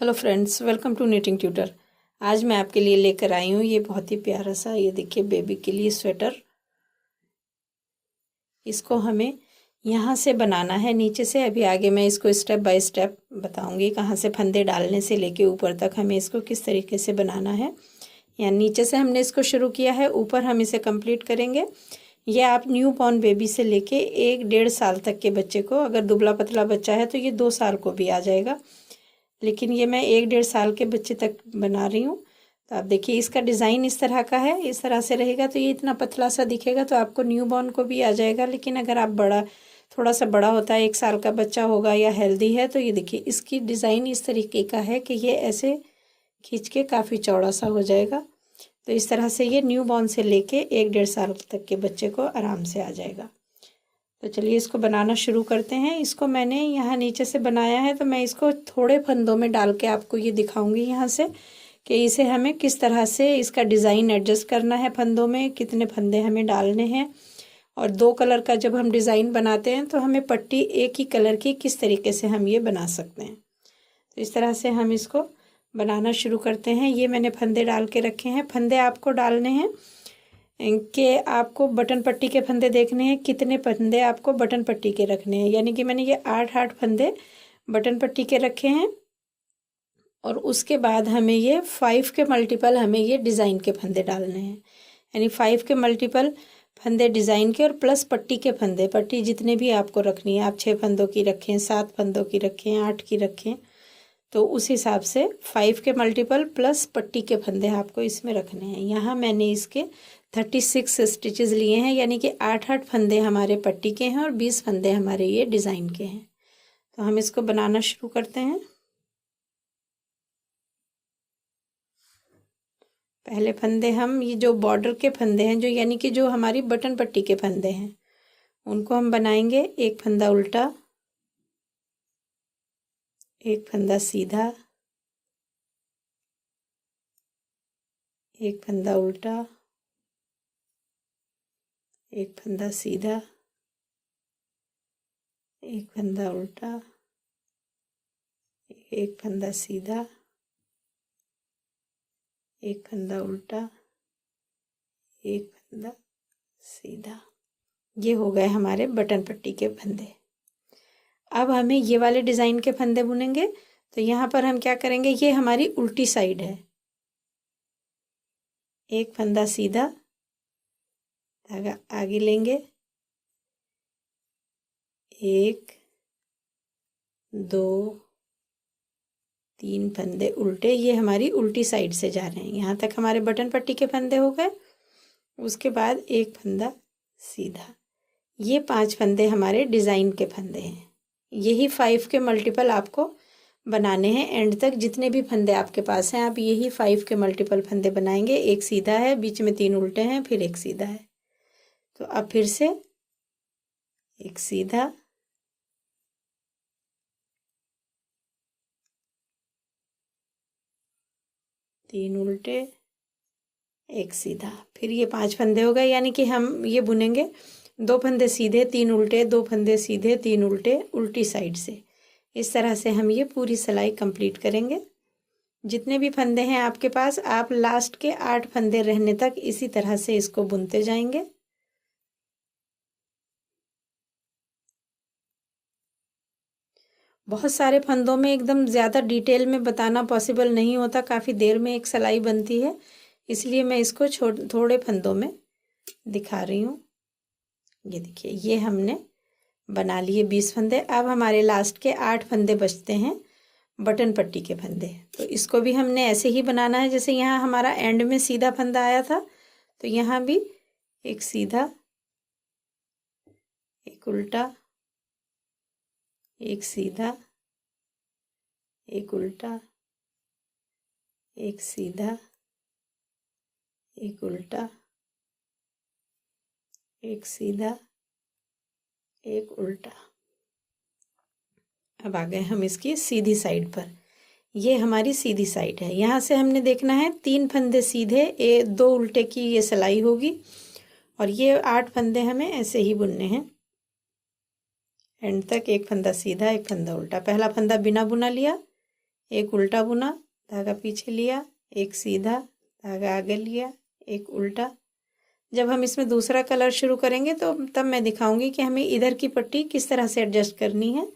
Hello friends, welcome to knitting tutor. आज मैं आपके लिए लेकर आई हूँ ये बहुत ही प्यारा सा, ये देखिए बेबी के लिए स्वेटर। इसको हमें यहाँ से बनाना है नीचे से। अभी आगे मैं इसको स्टेप बाय स्टेप बताऊंगी, कहाँ से फंदे डालने से लेके ऊपर तक हमें इसको किस तरीके से बनाना है। यहाँ नीचे से हमने इसको शुरू किया है, ऊपर हम इसे कंप्लीट करेंगे। ये आप न्यू बॉर्न बेबी से लेके 1-1.5 साल तक के बच्चे को, अगर दुबला पतला बच्चा है तो ये 2 साल को भी आ जाएगा, लेकिन ये मैं 1-1.5 साल के बच्चे तक बना रही हूँ। तो आप देखिए इसका डिज़ाइन इस तरह का है, इस तरह से रहेगा तो ये इतना पतला सा दिखेगा, तो आपको न्यू बॉर्न को भी आ जाएगा। लेकिन अगर आप थोड़ा सा बड़ा होता है, 1 साल का बच्चा होगा या हेल्दी है, तो ये देखिए इसकी डिज़ाइन इस तरीके का है कि ये ऐसे खींच के काफ़ी चौड़ा सा हो जाएगा। तो इस तरह से ये न्यू बॉर्न से लेके 1-1.5 साल तक के बच्चे को आराम से आ जाएगा। तो चलिए इसको बनाना शुरू करते हैं। इसको मैंने यहाँ नीचे से बनाया है, तो मैं इसको थोड़े फंदों में डाल के आपको ये दिखाऊंगी यहाँ से कि इसे हमें किस तरह से इसका डिज़ाइन एडजस्ट करना है, फंदों में कितने फंदे हमें डालने हैं। और 2 कलर का जब हम डिज़ाइन बनाते हैं तो हमें पट्टी एक ही कलर की किस तरीके से हम ये बना सकते हैं। तो इस तरह से हम इसको बनाना शुरू करते हैं। ये मैंने फंदे डाल के रखे हैं। फंदे आपको डालने हैं कि आपको बटन पट्टी के फंदे देखने हैं, कितने फंदे आपको बटन पट्टी के रखने हैं। यानी कि मैंने ये 8 फंदे बटन पट्टी के रखे हैं, और उसके बाद हमें ये 5 के मल्टीपल हमें ये डिज़ाइन के फंदे डालने हैं। यानी 5 के मल्टीपल फंदे डिज़ाइन के, और प्लस पट्टी के फंदे। पट्टी जितने भी आपको रखनी है, आप 6 फंदों की रखें, 7 फंदों की रखें, 8 की रखें, तो उस हिसाब से 5 के मल्टीपल प्लस पट्टी के फंदे आपको इसमें रखने हैं। यहाँ मैंने इसके 36 स्टिचेस लिए हैं, यानी कि 8 फंदे हमारे पट्टी के हैं और 20 फंदे हमारे ये डिज़ाइन के हैं। तो हम इसको बनाना शुरू करते हैं। पहले फंदे हम ये जो बॉर्डर के फंदे हैं, जो यानी कि जो हमारी बटन पट्टी के फंदे हैं, उनको हम बनाएंगे। एक फंदा उल्टा, एक फंदा सीधा, एक फंदा उल्टा, एक फंदा सीधा, एक फंदा उल्टा, एक फंदा सीधा, एक फंदा उल्टा, एक फंदा सीधा। ये हो गए हमारे बटन पट्टी के फंदे। अब हमें ये वाले डिज़ाइन के फंदे बुनेंगे। तो यहाँ पर हम क्या करेंगे, ये हमारी उल्टी साइड है। एक फंदा सीधा, धागा आगे लेंगे, 1 2 3 फंदे उल्टे, ये हमारी उल्टी साइड से जा रहे हैं। यहाँ तक हमारे बटन पट्टी के फंदे हो गए। उसके बाद एक फंदा सीधा। ये 5 फंदे हमारे डिज़ाइन के फंदे हैं। यही 5 के मल्टीपल आपको बनाने हैं एंड तक। जितने भी फंदे आपके पास हैं, आप यही 5 के मल्टीपल फंदे बनाएंगे। एक सीधा है, बीच में 3 उल्टे हैं, फिर एक सीधा है। तो अब फिर से एक सीधा, तीन उल्टे, एक सीधा, फिर ये 5 फंदे हो गए। यानी कि हम ये बुनेंगे 2 फंदे सीधे, 3 उल्टे, 2 फंदे सीधे, 3 उल्टे, उल्टी साइड से। इस तरह से हम ये पूरी सिलाई कंप्लीट करेंगे। जितने भी फंदे हैं आपके पास, आप लास्ट के 8 फंदे रहने तक इसी तरह से इसको बुनते जाएंगे। बहुत सारे फंदों में एकदम ज़्यादा डिटेल में बताना पॉसिबल नहीं होता, काफ़ी देर में एक सिलाई बनती है, इसलिए मैं इसको थोड़े फंदों में दिखा रही हूँ। ये देखिए, ये हमने बना लिए 20 फंदे। अब हमारे लास्ट के 8 फंदे बचते हैं बटन पट्टी के फंदे। तो इसको भी हमने ऐसे ही बनाना है, जैसे यहाँ हमारा एंड में सीधा फंदा आया था, तो यहाँ भी एक सीधा, एक उल्टा, एक सीधा, एक उल्टा, एक सीधा, एक उल्टा, एक सीधा, एक उल्टा। अब आ गए हम इसकी सीधी साइड पर। ये हमारी सीधी साइड है। यहाँ से हमने देखना है 3 फंदे सीधे, 2 उल्टे की ये सिलाई होगी, और ये 8 फंदे हमें ऐसे ही बुनने हैं एंड तक। एक फंदा सीधा, एक फंदा उल्टा। पहला फंदा बिना बुना लिया, एक उल्टा बुना, धागा पीछे लिया, एक सीधा, धागा आगे लिया, एक उल्टा। जब हम इसमें दूसरा कलर शुरू करेंगे तो तब मैं दिखाऊंगी कि हमें इधर की पट्टी किस तरह से एडजस्ट करनी है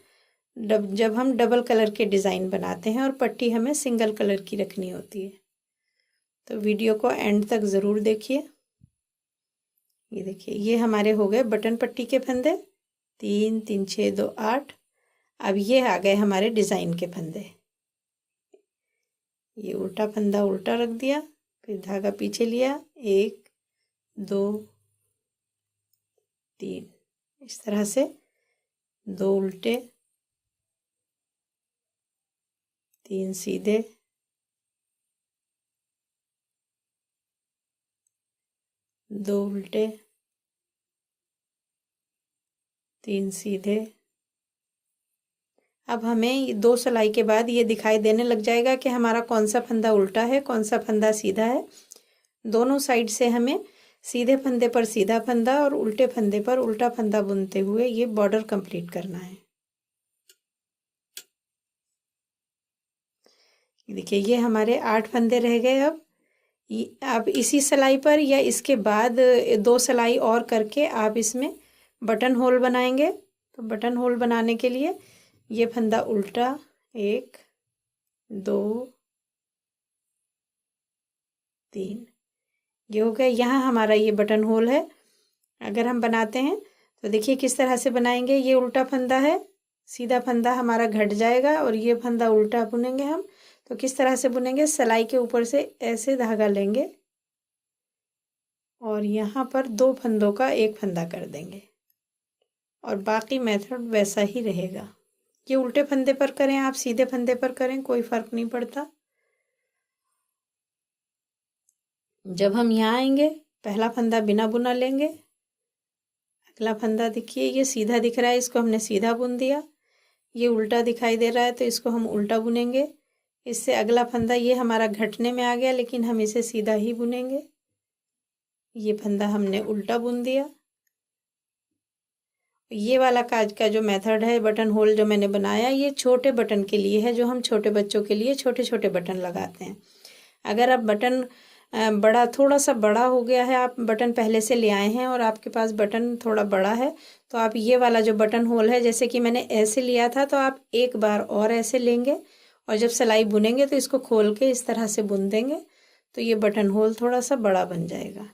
जब हम डबल कलर के डिज़ाइन बनाते हैं और पट्टी हमें सिंगल कलर की रखनी होती है। तो वीडियो को एंड तक ज़रूर देखिए। ये देखिए, ये हमारे हो गए बटन पट्टी के फंदे, 3 3 6 2 8। अब ये आ गए हमारे डिज़ाइन के फंदे। ये उल्टा फंदा उल्टा रख दिया, फिर धागा पीछे लिया, 1 2 3, इस तरह से 2 उल्टे, 3 सीधे, 2 उल्टे, 3 सीधे। अब हमें 2 सिलाई के बाद ये दिखाई देने लग जाएगा कि हमारा कौन सा फंदा उल्टा है, कौन सा फंदा सीधा है। दोनों साइड से हमें सीधे फंदे पर सीधा फंदा और उल्टे फंदे पर उल्टा फंदा बुनते हुए ये बॉर्डर कंप्लीट करना है। देखिए, ये हमारे 8 फंदे रह गए। अब इसी सिलाई पर या इसके बाद 2 सिलाई और करके आप इसमें बटन होल बनाएंगे। तो बटन होल बनाने के लिए ये फंदा उल्टा, 1 2 3, ये हो गया। यहाँ हमारा ये बटन होल है। अगर हम बनाते हैं तो देखिए किस तरह से बनाएंगे। ये उल्टा फंदा है, सीधा फंदा हमारा घट जाएगा और ये फंदा उल्टा बुनेंगे हम। तो किस तरह से बुनेंगे, सिलाई के ऊपर से ऐसे धागा लेंगे और यहाँ पर 2 फंदों का एक फंदा कर देंगे और बाकी मेथड वैसा ही रहेगा। ये उल्टे फंदे पर करें, आप सीधे फंदे पर करें, कोई फर्क नहीं पड़ता। जब हम यहाँ आएंगे, पहला फंदा बिना बुना लेंगे। अगला फंदा देखिए, ये सीधा दिख रहा है, इसको हमने सीधा बुन दिया। ये उल्टा दिखाई दे रहा है तो इसको हम उल्टा बुनेंगे। इससे अगला फंदा ये हमारा घटने में आ गया, लेकिन हम इसे सीधा ही बुनेंगे। ये फंदा हमने उल्टा बुन दिया। ये वाला काज का जो मेथड है, बटन होल जो मैंने बनाया, ये छोटे बटन के लिए है, जो हम छोटे बच्चों के लिए छोटे छोटे बटन लगाते हैं। अगर आप बटन बड़ा, थोड़ा सा बड़ा हो गया है, आप बटन पहले से ले आए हैं और आपके पास बटन थोड़ा बड़ा है, तो आप ये वाला जो बटन होल है, जैसे कि मैंने ऐसे लिया था, तो आप एक बार और ऐसे लेंगे और जब सिलाई बुनेंगे तो इसको खोल के इस तरह से बुन देंगे, तो ये बटन होल थोड़ा सा बड़ा बन जाएगा।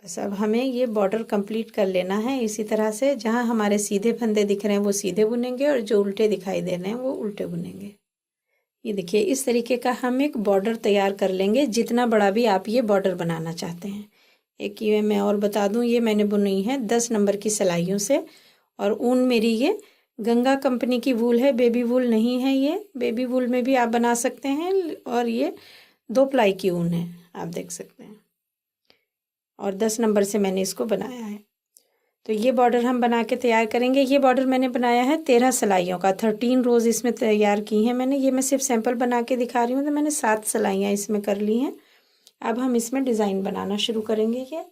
बस अब हमें ये बॉर्डर कंप्लीट कर लेना है इसी तरह से। जहाँ हमारे सीधे फंदे दिख रहे हैं वो सीधे बुनेंगे और जो उल्टे दिखाई दे रहे हैं वो उल्टे बुनेंगे। ये देखिए, इस तरीके का हम एक बॉर्डर तैयार कर लेंगे, जितना बड़ा भी आप ये बॉर्डर बनाना चाहते हैं। एक ये मैं और बता दूं, ये मैंने बुनी है 10 नंबर की सिलाइयों से और ऊन मेरी ये गंगा कंपनी की वूल है, बेबी वूल नहीं है। ये बेबी वूल में भी आप बना सकते हैं और ये 2 प्लाई की ऊन है, आप देख सकते हैं। और 10 नंबर से मैंने इसको बनाया है। तो ये बॉर्डर हम बना के तैयार करेंगे। ये बॉर्डर मैंने बनाया है 13 सिलाइयों का, 13 रोज़ इसमें तैयार की हैं मैंने। ये मैं सिर्फ सैंपल बना के दिखा रही हूँ। तो मैंने 7 सिलाइयाँ इसमें कर ली हैं। अब हम इसमें डिज़ाइन बनाना शुरू करेंगे। ये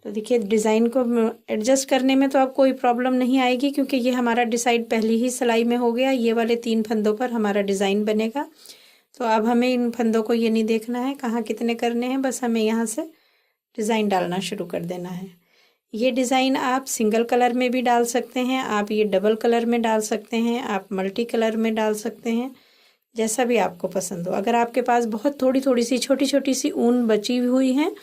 तो देखिए, डिज़ाइन को एडजस्ट करने में तो अब कोई प्रॉब्लम नहीं आएगी, क्योंकि ये हमारा डिसाइड पहली ही सिलाई में हो गया। ये वाले 3 फंदों पर हमारा डिज़ाइन बनेगा। तो अब हमें इन फंदों को ये नहीं देखना है कहाँ कितने करने हैं, बस हमें यहाँ से डिज़ाइन डालना शुरू कर देना है। ये डिज़ाइन आप सिंगल कलर में भी डाल सकते हैं, आप ये डबल कलर में डाल सकते हैं, आप मल्टी कलर में डाल सकते हैं, जैसा भी आपको पसंद हो। अगर आपके पास बहुत थोड़ी थोड़ी सी छोटी छोटी सी ऊन बची हुई है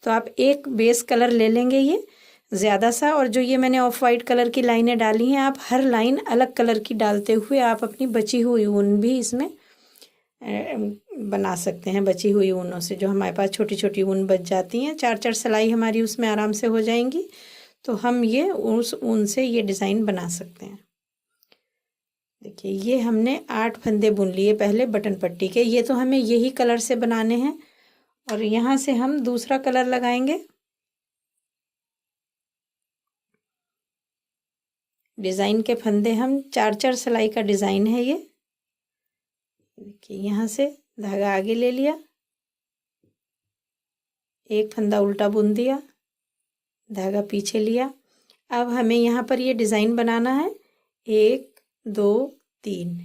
तो आप एक बेस कलर ले लेंगे ये ज़्यादा सा, और जो ये मैंने ऑफ वाइट कलर की लाइनें डाली हैं, आप हर लाइन अलग कलर की डालते हुए आप अपनी बची हुई ऊन भी इसमें बना सकते हैं। बची हुई ऊनों से जो हमारे पास छोटी छोटी ऊन बच जाती हैं, 4-4 सिलाई हमारी उसमें आराम से हो जाएंगी, तो हम ये उस ऊन से ये डिज़ाइन बना सकते हैं। देखिए, ये हमने 8 फंदे बुन लिए पहले बटन पट्टी के। ये तो हमें यही कलर से बनाने हैं और यहाँ से हम दूसरा कलर लगाएंगे। डिज़ाइन के फंदे हम 4-4 सिलाई का डिज़ाइन है ये। देखिए, यहाँ से धागा आगे ले लिया, एक फंदा उल्टा बुन दिया, धागा पीछे लिया। अब हमें यहाँ पर ये डिज़ाइन बनाना है, 1 2 3।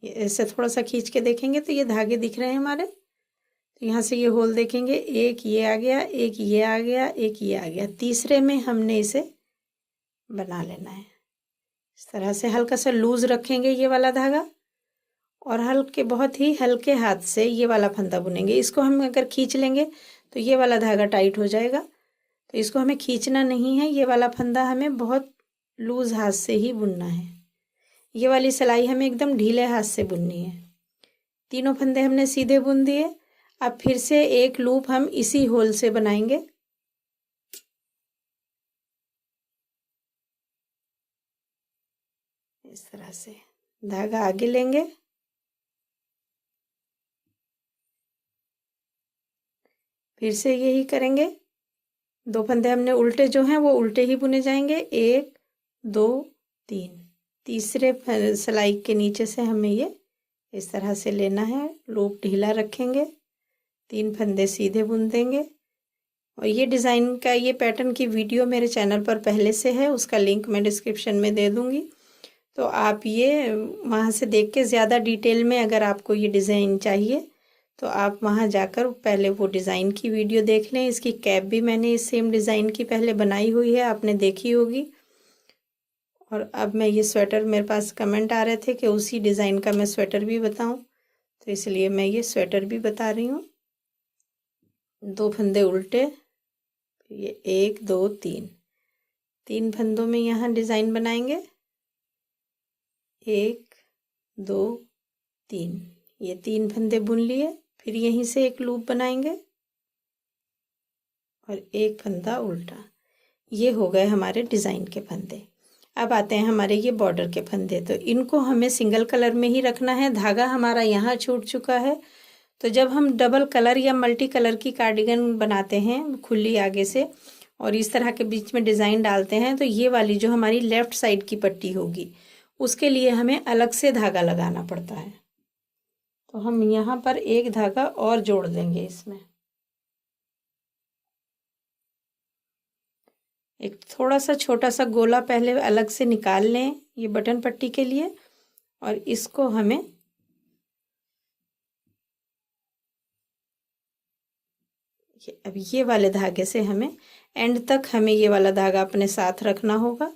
ये ऐसे थोड़ा सा खींच के देखेंगे तो ये धागे दिख रहे हैं हमारे। तो यहाँ से ये होल देखेंगे, एक ये आ गया, एक ये आ गया, एक ये आ गया। तीसरे में हमने इसे बना लेना है। इस तरह से हल्का सा लूज रखेंगे ये वाला धागा और बहुत ही हल्के हाथ से ये वाला फंदा बुनेंगे। इसको हम अगर खींच लेंगे तो ये वाला धागा टाइट हो जाएगा, तो इसको हमें खींचना नहीं है। ये वाला फंदा हमें बहुत लूज हाथ से ही बुनना है। ये वाली सिलाई हमें एकदम ढीले हाथ से बुननी है। तीनों फंदे हमने सीधे बुन दिए। अब फिर से एक लूप हम इसी होल से बनाएंगे। इस तरह से धागा आगे लेंगे, फिर से यही करेंगे। 2 फंदे हमने उल्टे जो हैं वो उल्टे ही बुने जाएंगे, 1 2 3। तीसरे सिलाई के नीचे से हमें ये इस तरह से लेना है, लूप ढीला रखेंगे, 3 फंदे सीधे बुन देंगे। और ये डिज़ाइन का, ये पैटर्न की वीडियो मेरे चैनल पर पहले से है, उसका लिंक मैं डिस्क्रिप्शन में दे दूँगी। तो आप ये वहाँ से देख के ज़्यादा डिटेल में अगर आपको ये डिज़ाइन चाहिए तो आप वहाँ जाकर पहले वो डिज़ाइन की वीडियो देख लें। इसकी कैप भी मैंने इस सेम डिज़ाइन की पहले बनाई हुई है, आपने देखी होगी। और अब मैं ये स्वेटर, मेरे पास कमेंट आ रहे थे कि उसी डिज़ाइन का मैं स्वेटर भी बताऊं, तो इसलिए मैं ये स्वेटर भी बता रही हूँ। 2 फंदे उल्टे, ये 1 2 3, 3 फंदों में यहाँ डिज़ाइन बनाएंगे, 1 2 3। ये 3 फंदे बुन लिए, फिर यहीं से एक लूप बनाएंगे और एक फंदा उल्टा। ये हो गए हमारे डिज़ाइन के फंदे। अब आते हैं हमारे ये बॉर्डर के फंदे। तो इनको हमें सिंगल कलर में ही रखना है। धागा हमारा यहाँ छूट चुका है, तो जब हम डबल कलर या मल्टी कलर की कार्डिगन बनाते हैं खुली आगे से और इस तरह के बीच में डिज़ाइन डालते हैं, तो ये वाली जो हमारी लेफ़्ट साइड की पट्टी होगी उसके लिए हमें अलग से धागा लगाना पड़ता है। तो हम यहाँ पर एक धागा और जोड़ देंगे इसमें। एक थोड़ा सा छोटा सा गोला पहले अलग से निकाल लें ये बटन पट्टी के लिए, और इसको हमें अब ये वाले धागे से हमें एंड तक हमें ये वाला धागा अपने साथ रखना होगा।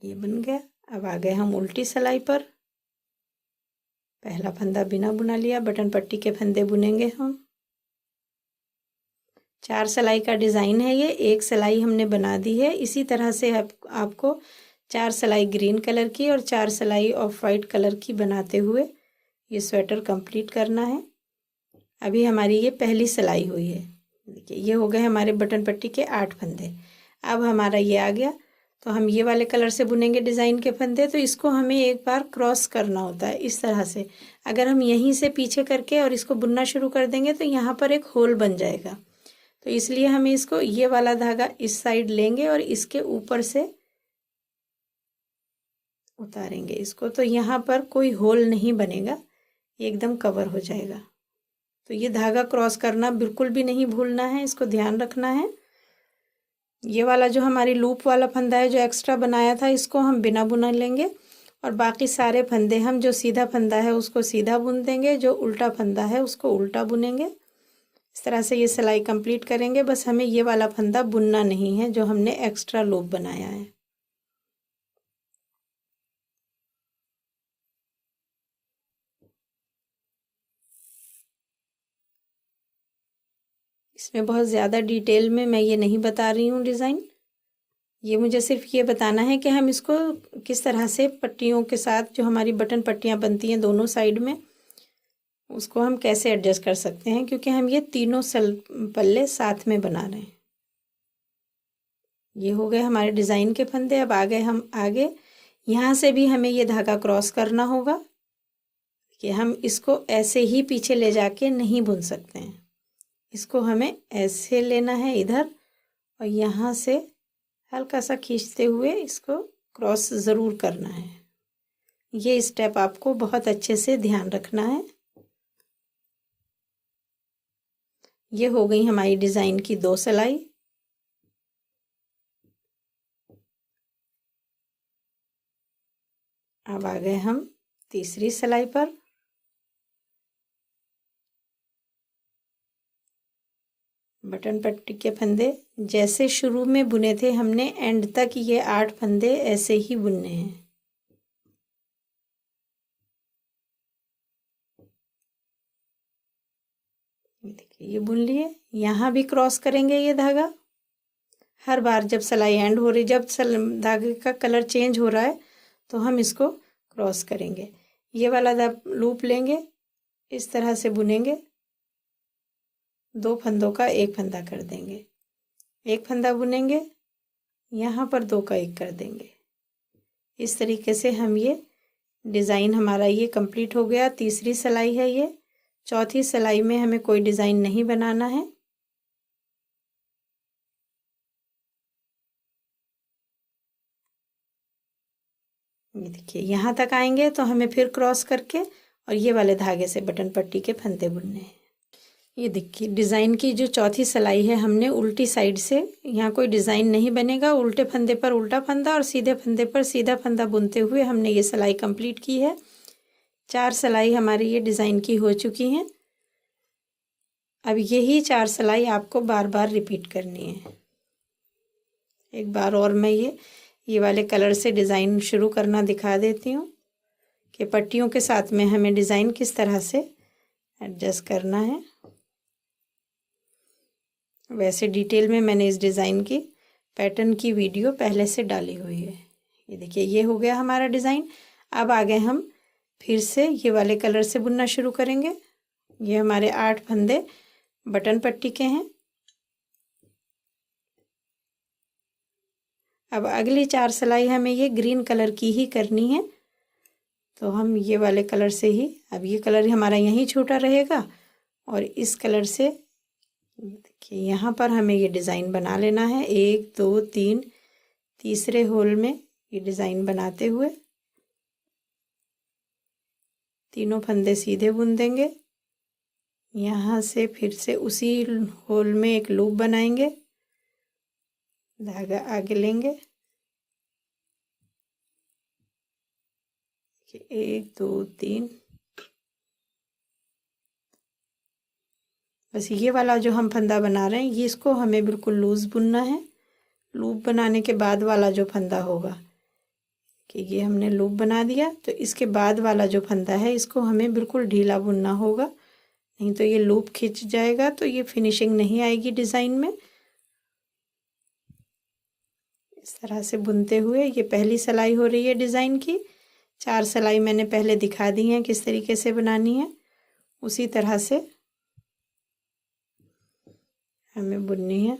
ये बन गया। अब आ गए हम उल्टी सिलाई पर। पहला फंदा बिना बुना लिया, बटन पट्टी के फंदे बुनेंगे हम। 4 सिलाई का डिज़ाइन है ये, एक सिलाई हमने बना दी है। इसी तरह से आपको 4 सिलाई ग्रीन कलर की और 4 सिलाई ऑफ वाइट कलर की बनाते हुए ये स्वेटर कंप्लीट करना है। अभी हमारी ये पहली सिलाई हुई है। देखिए ये हो गए हमारे बटन पट्टी के 8 फंदे। अब हमारा ये आ गया, तो हम ये वाले कलर से बुनेंगे डिज़ाइन के फंदे। तो इसको हमें एक बार क्रॉस करना होता है इस तरह से। अगर हम यहीं से पीछे करके और इसको बुनना शुरू कर देंगे तो यहाँ पर एक होल बन जाएगा। तो इसलिए हमें इसको, ये वाला धागा इस साइड लेंगे और इसके ऊपर से उतारेंगे इसको, तो यहाँ पर कोई होल नहीं बनेगा, ये एकदम कवर हो जाएगा। तो ये धागा क्रॉस करना बिल्कुल भी नहीं भूलना है, इसको ध्यान रखना है। ये वाला जो हमारी लूप वाला फंदा है जो एक्स्ट्रा बनाया था, इसको हम बिना बुना लेंगे और बाकी सारे फंदे हम, जो सीधा फंदा है उसको सीधा बुन देंगे, जो उल्टा फंदा है उसको उल्टा बुनेंगे। इस तरह से ये सिलाई कंप्लीट करेंगे। बस हमें ये वाला फंदा बुनना नहीं है जो हमने एक्स्ट्रा लूप बनाया है। इसमें बहुत ज़्यादा डिटेल में मैं ये नहीं बता रही हूँ डिज़ाइन। ये मुझे सिर्फ ये बताना है कि हम इसको किस तरह से पट्टियों के साथ, जो हमारी बटन पट्टियाँ बनती हैं दोनों साइड में, उसको हम कैसे एडजस्ट कर सकते हैं, क्योंकि हम ये तीनों पल्ले साथ में बना रहे हैं। ये हो गए हमारे डिज़ाइन के फंदे। अब आ गए हम आगे। यहाँ से भी हमें ये धागा क्रॉस करना होगा कि हम इसको ऐसे ही पीछे ले जाके नहीं बुन सकते हैं। इसको हमें ऐसे लेना है इधर, और यहाँ से हल्का सा खींचते हुए इसको क्रॉस ज़रूर करना है। ये स्टेप आपको बहुत अच्छे से ध्यान रखना है। ये हो गई हमारी डिज़ाइन की 2 सिलाई। अब आ गए हम तीसरी सिलाई पर। बटन पट्टी के फंदे जैसे शुरू में बुने थे हमने, एंड तक ये 8 फंदे ऐसे ही बुनने हैं। देखिए ये बुन लिए। यहाँ भी क्रॉस करेंगे ये धागा। हर बार जब सिलाई एंड हो रही, जब धागे का कलर चेंज हो रहा है तो हम इसको क्रॉस करेंगे। ये वाला लूप लेंगे, इस तरह से बुनेंगे। 2 फंदों का 1 फंदा कर देंगे, 1 फंदा बुनेंगे, यहाँ पर 2 का 1 कर देंगे। इस तरीके से हम ये डिज़ाइन हमारा ये कंप्लीट हो गया। तीसरी सिलाई है ये। चौथी सिलाई में हमें कोई डिज़ाइन नहीं बनाना है। ये देखिए यहाँ तक आएंगे तो हमें फिर क्रॉस करके और ये वाले धागे से बटन पट्टी के फंदे बुनने हैं। ये देखिए डिज़ाइन की जो चौथी सिलाई है, हमने उल्टी साइड से, यहाँ कोई डिज़ाइन नहीं बनेगा। उल्टे फंदे पर उल्टा फंदा और सीधे फंदे पर सीधा फंदा बुनते हुए हमने ये सिलाई कंप्लीट की है। 4 सिलाई हमारी ये डिज़ाइन की हो चुकी हैं। अब यही 4 सिलाई आपको बार बार रिपीट करनी है। एक बार और मैं ये वाले कलर से डिज़ाइन शुरू करना दिखा देती हूँ कि पट्टियों के साथ में हमें डिज़ाइन किस तरह से एडजस्ट करना है। वैसे डिटेल में मैंने इस डिज़ाइन की पैटर्न की वीडियो पहले से डाली हुई है। ये देखिए ये हो गया हमारा डिज़ाइन। अब आगे हम फिर से ये वाले कलर से बुनना शुरू करेंगे। ये हमारे 8 फंदे बटन पट्टी के हैं। अब अगली 4 सिलाई हमें ये ग्रीन कलर की ही करनी है, तो हम ये वाले कलर से ही, अब ये कलर हमारा यहीं छूटा रहेगा और इस कलर से देखिए यहाँ पर हमें ये डिज़ाइन बना लेना है। 1 2 3 तीसरे होल में ये डिज़ाइन बनाते हुए तीनों फंदे सीधे बुन देंगे। यहाँ से फिर से उसी होल में एक लूप बनाएंगे, धागा आगे लेंगे। 1 2 3, बस ये वाला जो हम फंदा बना रहे हैं ये इसको हमें बिल्कुल लूज़ बुनना है। लूप बनाने के बाद वाला जो फंदा होगा, कि ये हमने लूप बना दिया, तो इसके बाद वाला जो फंदा है इसको हमें बिल्कुल ढीला बुनना होगा, नहीं तो ये लूप खिंच जाएगा तो ये फिनिशिंग नहीं आएगी डिज़ाइन में। इस तरह से बुनते हुए ये पहली सिलाई हो रही है डिज़ाइन की। 4 सिलाई मैंने पहले दिखा दी हैं किस तरीके से बनानी है, उसी तरह से हमें बुननी है।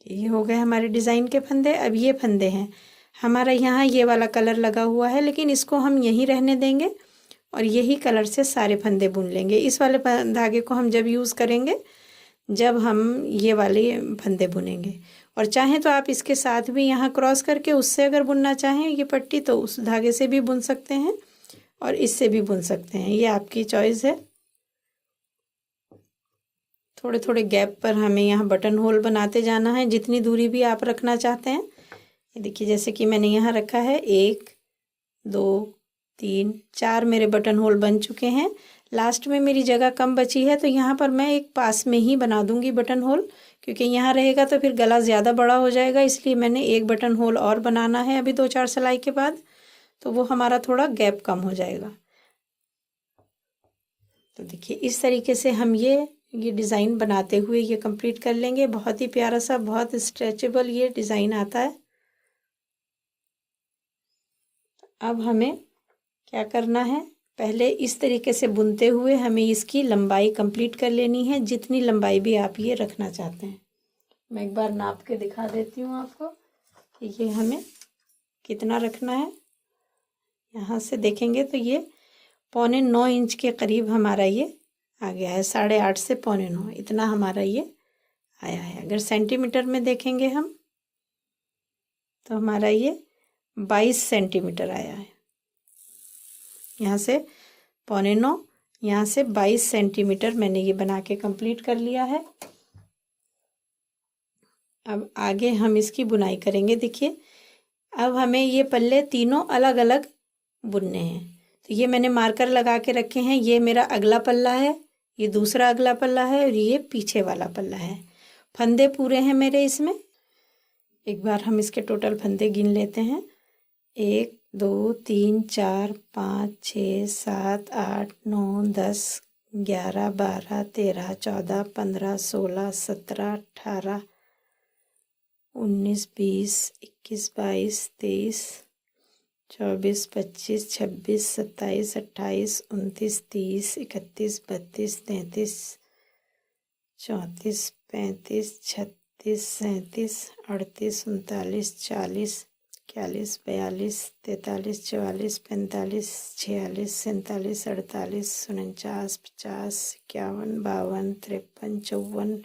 ये हो गए हमारे डिज़ाइन के फंदे। अब ये फंदे हैं हमारा, यहाँ ये वाला कलर लगा हुआ है लेकिन इसको हम यहीं रहने देंगे और यही कलर से सारे फंदे बुन लेंगे। इस वाले धागे को हम जब यूज़ करेंगे जब हम ये वाले फंदे बुनेंगे, और चाहें तो आप इसके साथ भी यहाँ क्रॉस करके उससे अगर बुनना चाहें ये पट्टी तो उस धागे से भी बुन सकते हैं और इससे भी बुन सकते हैं, ये आपकी चॉइस है। थोड़े थोड़े गैप पर हमें यहाँ बटन होल बनाते जाना है, जितनी दूरी भी आप रखना चाहते हैं। ये देखिए जैसे कि मैंने यहाँ रखा है 1 2 3 4 मेरे बटन होल बन चुके हैं। लास्ट में मेरी जगह कम बची है तो यहाँ पर मैं एक पास में ही बना दूँगी बटन होल, क्योंकि यहाँ रहेगा तो फिर गला ज़्यादा बड़ा हो जाएगा, इसलिए मैंने एक बटन होल और बनाना है अभी 2-4 सिलाई के बाद, तो वो हमारा थोड़ा गैप कम हो जाएगा। तो देखिए इस तरीके से हम ये डिज़ाइन बनाते हुए ये कंप्लीट कर लेंगे। बहुत ही प्यारा सा, बहुत स्ट्रेचेबल ये डिज़ाइन आता है। अब हमें क्या करना है, पहले इस तरीके से बुनते हुए हमें इसकी लंबाई कंप्लीट कर लेनी है, जितनी लंबाई भी आप ये रखना चाहते हैं। मैं एक बार नाप के दिखा देती हूँ आपको कि ये हमें कितना रखना है। यहाँ से देखेंगे तो ये 8.25 इंच के करीब हमारा ये आ गया है। 8.5 से 8.25 इतना हमारा ये आया है। अगर सेंटीमीटर में देखेंगे हम तो हमारा ये 22 सेंटीमीटर आया है। यहाँ से 8.25, यहाँ से 22 सेंटीमीटर मैंने ये बना के कंप्लीट कर लिया है। अब आगे हम इसकी बुनाई करेंगे। देखिए अब हमें ये पल्ले तीनों अलग अलग बुनने हैं। तो ये मैंने मार्कर लगा के रखे हैं। ये मेरा अगला पल्ला है, ये दूसरा अगला पल्ला है और ये पीछे वाला पल्ला है। फंदे पूरे हैं मेरे इसमें। एक बार हम इसके टोटल फंदे गिन लेते हैं। 1 2 3 4 5 6 7 8 9 10 11 12 13 14 15 16 17 18 19 20 21 22 23 24 25 26 27 28 29 30 31 32 33 34 35 36 37 38 39 40 41 42 43 44 45 46 47 48 49 50 51 52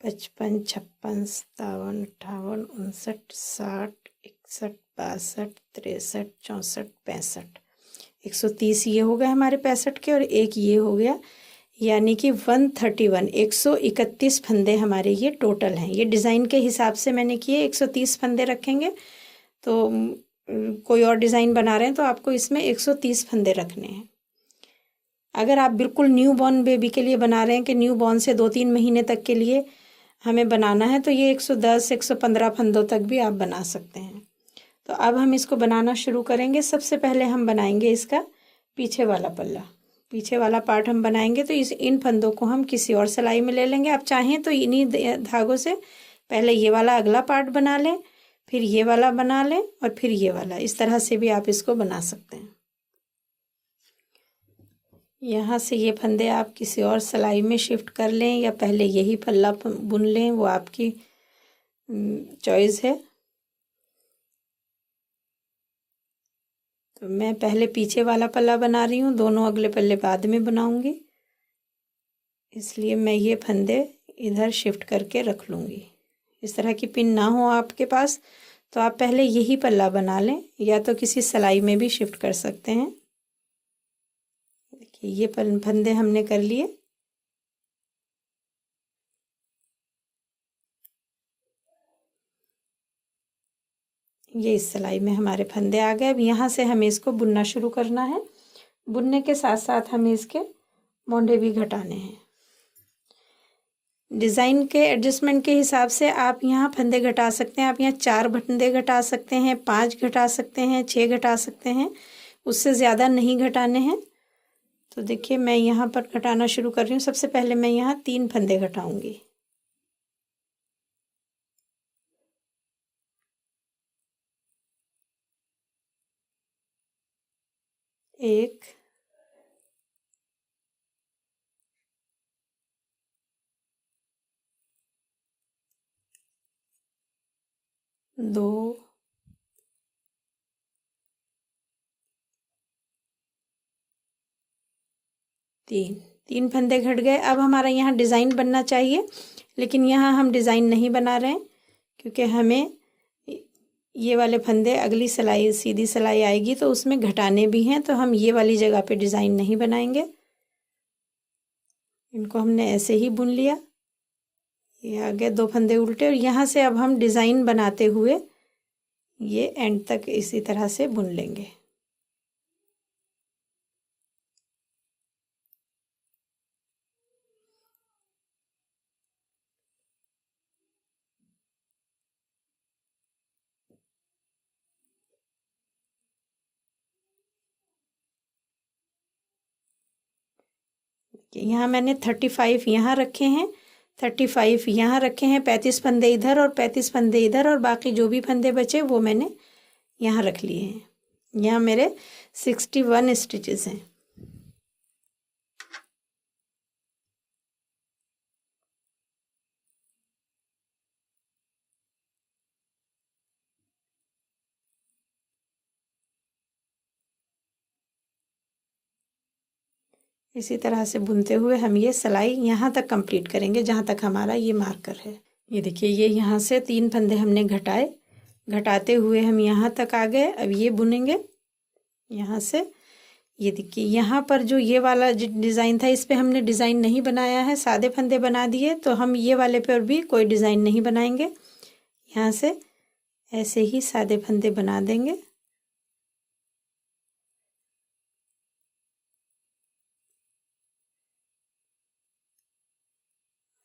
53 54 55 56 57 58 59 60 61 62 63 64 65 130 ये हो गए हमारे 65 के और एक ये हो गया, यानी कि 131 131 फंदे हमारे ये टोटल हैं। ये डिज़ाइन के हिसाब से मैंने किए। 130 फंदे रखेंगे तो कोई और डिज़ाइन बना रहे हैं तो आपको इसमें 130 फंदे रखने हैं। अगर आप बिल्कुल न्यू बॉर्न बेबी के लिए बना रहे हैं कि न्यू बॉर्न से 2-3 महीने तक के लिए हमें बनाना है तो ये 110 115 फंदों तक भी आप बना सकते हैं। तो अब हम इसको बनाना शुरू करेंगे। सबसे पहले हम बनाएंगे इसका पीछे वाला पल्ला। पीछे वाला पार्ट हम बनाएंगे तो इन फंदों को हम किसी और सिलाई में ले लेंगे। आप चाहें तो इन्हीं धागों से पहले ये वाला अगला पार्ट बना लें, फिर ये वाला बना लें और फिर ये वाला। इस तरह से भी आप इसको बना सकते हैं। यहाँ से ये फंदे आप किसी और सिलाई में शिफ्ट कर लें या पहले यही पल्ला बुन लें, वो आपकी चॉइस है। तो मैं पहले पीछे वाला पल्ला बना रही हूँ, दोनों अगले पल्ले बाद में बनाऊंगी, इसलिए मैं ये फंदे इधर शिफ्ट करके रख लूँगी। इस तरह की पिन ना हो आपके पास तो आप पहले यही पल्ला बना लें या तो किसी सिलाई में भी शिफ्ट कर सकते हैं। देखिए ये फंदे हमने कर लिए। ये इस सिलाई में हमारे फंदे आ गए। अब यहाँ से हमें इसको बुनना शुरू करना है। बुनने के साथ साथ हमें इसके मोंडे भी घटाने हैं। डिज़ाइन के एडजस्टमेंट के हिसाब से आप यहाँ फंदे घटा सकते हैं। आप यहाँ 4 फंदे घटा सकते हैं, 5 घटा सकते हैं, 6 घटा सकते हैं, उससे ज़्यादा नहीं घटाने हैं। तो देखिए मैं यहाँ पर घटाना शुरू कर रही हूँ। सबसे पहले मैं यहाँ 3 फंदे घटाऊँगी। 1 2 3 फंदे घट गए। अब हमारा यहाँ डिज़ाइन बनना चाहिए, लेकिन यहाँ हम डिज़ाइन नहीं बना रहे हैं क्योंकि हमें ये वाले फंदे अगली सिलाई सीधी सिलाई आएगी तो उसमें घटाने भी हैं, तो हम ये वाली जगह पे डिज़ाइन नहीं बनाएंगे। इनको हमने ऐसे ही बुन लिया। ये आ गए 2 फंदे उल्टे और यहाँ से अब हम डिज़ाइन बनाते हुए ये एंड तक इसी तरह से बुन लेंगे। यहाँ मैंने 35 यहाँ रखे हैं, 35 यहाँ रखे हैं, 35 फंदे इधर और 35 फंदे इधर और बाकी जो भी फंदे बचे वो मैंने यहाँ रख लिए हैं। यहाँ मेरे 61 स्टिचेस हैं। इसी तरह से बुनते हुए हम ये सिलाई यहाँ तक कंप्लीट करेंगे जहाँ तक हमारा ये मार्कर है। ये देखिए, ये यहाँ से 3 फंदे हमने घटाए, घटाते हुए हम यहाँ तक आ गए। अब ये बुनेंगे यहाँ से। ये देखिए, यहाँ पर जो ये वाला डिज़ाइन था, इस पे हमने डिज़ाइन नहीं बनाया है, सादे फंदे बना दिए। तो हम ये वाले पर भी कोई डिज़ाइन नहीं बनाएंगे, यहाँ से ऐसे ही सादे फंदे बना देंगे।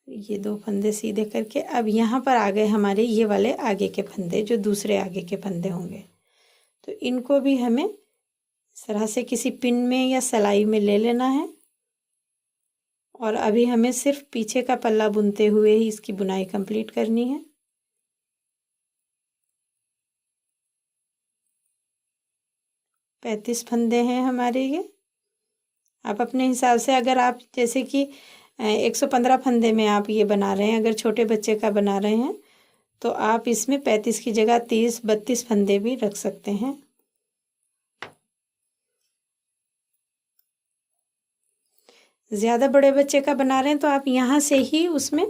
ये 2 फंदे सीधे करके अब यहाँ पर आ गए हमारे ये वाले आगे के फंदे, जो दूसरे आगे के फंदे होंगे। तो इनको भी हमें इस तरह से किसी पिन में या सिलाई में ले लेना है। और अभी हमें सिर्फ पीछे का पल्ला बुनते हुए ही इसकी बुनाई कंप्लीट करनी है। पैंतीस फंदे हैं हमारे ये। आप अपने हिसाब से, अगर आप जैसे कि 115 फंदे में आप ये बना रहे हैं, अगर छोटे बच्चे का बना रहे हैं, तो आप इसमें 35 की जगह 30-32 फंदे भी रख सकते हैं। ज़्यादा बड़े बच्चे का बना रहे हैं तो आप यहाँ से ही उसमें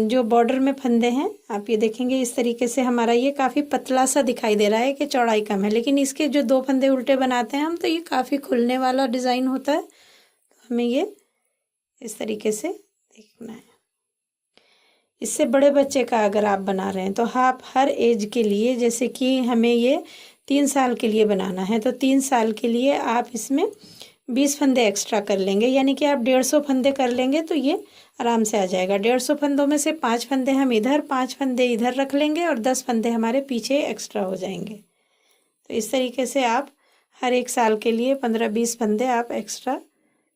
जो बॉर्डर में फंदे हैं, आप ये देखेंगे इस तरीके से हमारा ये काफ़ी पतला सा दिखाई दे रहा है कि चौड़ाई कम है, लेकिन इसके जो 2 फंदे उल्टे बनाते हैं हम, तो ये काफ़ी खुलने वाला डिज़ाइन होता है। तो हमें ये इस तरीके से देखना है। इससे बड़े बच्चे का अगर आप बना रहे हैं तो आप हर एज के लिए, जैसे कि हमें ये 3 साल के लिए बनाना है, तो 3 साल के लिए आप इसमें 20 फंदे एक्स्ट्रा कर लेंगे, यानी कि आप 150 फंदे कर लेंगे तो ये आराम से आ जाएगा। 150 फंदों में से 5 फंदे हम इधर, 5 फंदे इधर रख लेंगे और 10 फंदे हमारे पीछे एक्स्ट्रा हो जाएंगे। तो इस तरीके से आप हर 1 साल के लिए 15-20 फंदे आप एक्स्ट्रा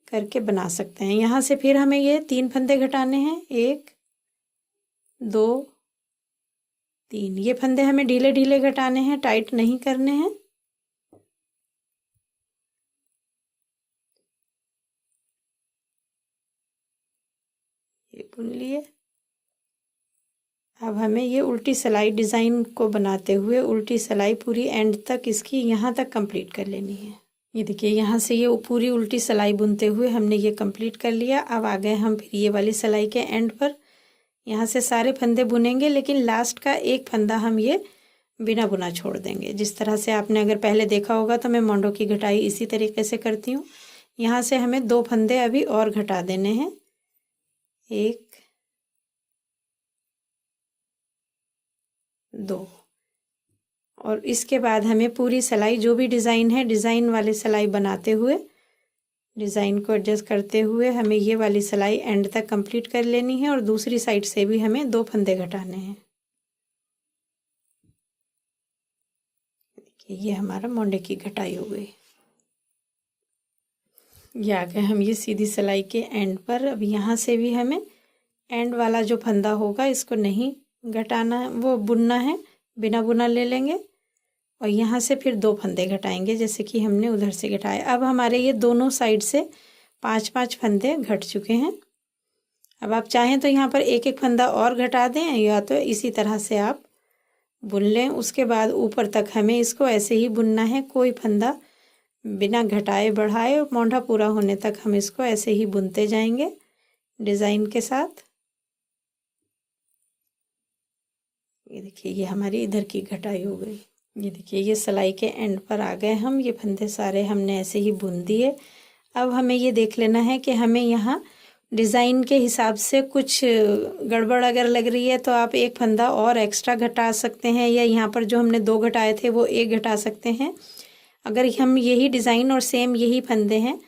करके बना सकते हैं। यहाँ से फिर हमें ये 3 फंदे घटाने हैं, 1 2 3। ये फंदे हमें ढीले ढीले घटाने हैं, टाइट नहीं करने हैं। ये बुन लिए। अब हमें ये उल्टी सिलाई डिज़ाइन को बनाते हुए उल्टी सिलाई पूरी एंड तक इसकी यहाँ तक कंप्लीट कर लेनी है। ये देखिए, यहाँ से ये पूरी उल्टी सिलाई बुनते हुए हमने ये कंप्लीट कर लिया। अब आ गए हम फिर ये वाली सिलाई के एंड पर। यहाँ से सारे फंदे बुनेंगे, लेकिन लास्ट का एक फंदा हम ये बिना बुना छोड़ देंगे। जिस तरह से आपने अगर पहले देखा होगा तो मैं मोंडो की घटाई इसी तरीके से करती हूँ। यहाँ से हमें 2 फंदे अभी और घटा देने हैं, 1 2। और इसके बाद हमें पूरी सिलाई, जो भी डिज़ाइन है, डिज़ाइन वाली सिलाई बनाते हुए, डिज़ाइन को एडजस्ट करते हुए हमें ये वाली सिलाई एंड तक कंप्लीट कर लेनी है। और दूसरी साइड से भी हमें 2 फंदे घटाने हैं। देखिए, ये हमारा मोंडे की घटाई हो गई। ये आ गए हम ये सीधी सिलाई के एंड पर। अब यहाँ से भी हमें एंड वाला जो फंदा होगा इसको नहीं घटाना, वो बुनना है, बिना बुना ले लेंगे। और यहाँ से फिर 2 फंदे घटाएंगे, जैसे कि हमने उधर से घटाए। अब हमारे ये दोनों साइड से 5-5 फंदे घट चुके हैं। अब आप चाहें तो यहाँ पर एक एक फंदा और घटा दें, या तो इसी तरह से आप बुन लें। उसके बाद ऊपर तक हमें इसको ऐसे ही बुनना है, कोई फंदा बिना घटाए बढ़ाए। मोंढा पूरा होने तक हम इसको ऐसे ही बुनते जाएंगे डिज़ाइन के साथ। ये देखिए, ये हमारी इधर की घटाई हो गई। ये देखिए, ये सिलाई के एंड पर आ गए हम। ये फंदे सारे हमने ऐसे ही बुन दिए। अब हमें ये देख लेना है कि हमें यहाँ डिज़ाइन के हिसाब से कुछ गड़बड़ अगर लग रही है तो आप एक फंदा और एक्स्ट्रा घटा सकते हैं, या यहाँ पर जो हमने 2 घटाए थे वो 1 घटा सकते हैं। अगर हम यही डिज़ाइन और सेम यही फंदे हैं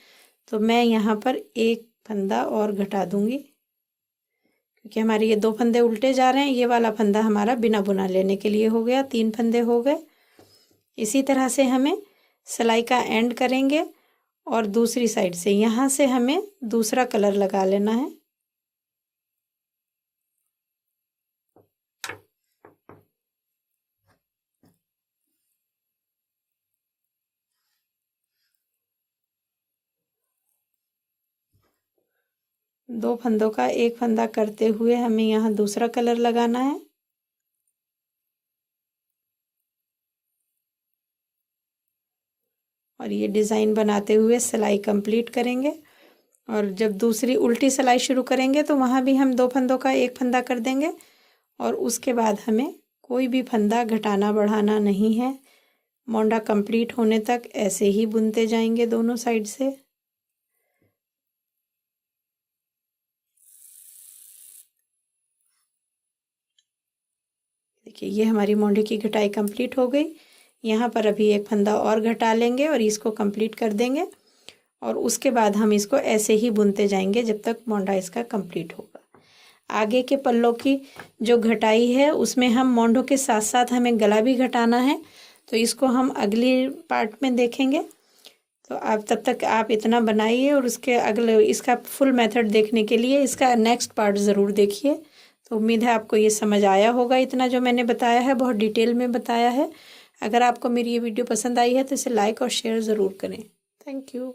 तो मैं यहाँ पर 1 फंदा और घटा दूँगी, क्योंकि हमारे ये 2 फंदे उल्टे जा रहे हैं। ये वाला फंदा हमारा बिना बुना लेने के लिए हो गया, 3 फंदे हो गए। इसी तरह से हमें सिलाई का एंड करेंगे और दूसरी साइड से यहाँ से हमें दूसरा कलर लगा लेना है। दो फंदों का एक फंदा करते हुए हमें यहाँ दूसरा कलर लगाना है। और ये डिज़ाइन बनाते हुए सिलाई कंप्लीट करेंगे। और जब दूसरी उल्टी सिलाई शुरू करेंगे तो वहाँ भी हम 2 फंदों का 1 फंदा कर देंगे और उसके बाद हमें कोई भी फंदा घटाना बढ़ाना नहीं है। मोंडा कंप्लीट होने तक ऐसे ही बुनते जाएंगे दोनों साइड से। देखिए ये हमारी मोंडे की घटाई कंप्लीट हो गई। यहाँ पर अभी 1 फंदा और घटा लेंगे और इसको कंप्लीट कर देंगे और उसके बाद हम इसको ऐसे ही बुनते जाएंगे जब तक मोंडा इसका कंप्लीट होगा। आगे के पल्लों की जो घटाई है उसमें हम मोंडों के साथ साथ हमें गला भी घटाना है, तो इसको हम अगली पार्ट में देखेंगे। तो आप तब तक आप इतना बनाइए और उसके अगले इसका फुल मेथड देखने के लिए इसका नेक्स्ट पार्ट ज़रूर देखिए। तो उम्मीद है आपको ये समझ आया होगा। इतना जो मैंने बताया है बहुत डिटेल में बताया है। अगर आपको मेरी ये वीडियो पसंद आई है तो इसे लाइक और शेयर ज़रूर करें। Thank you.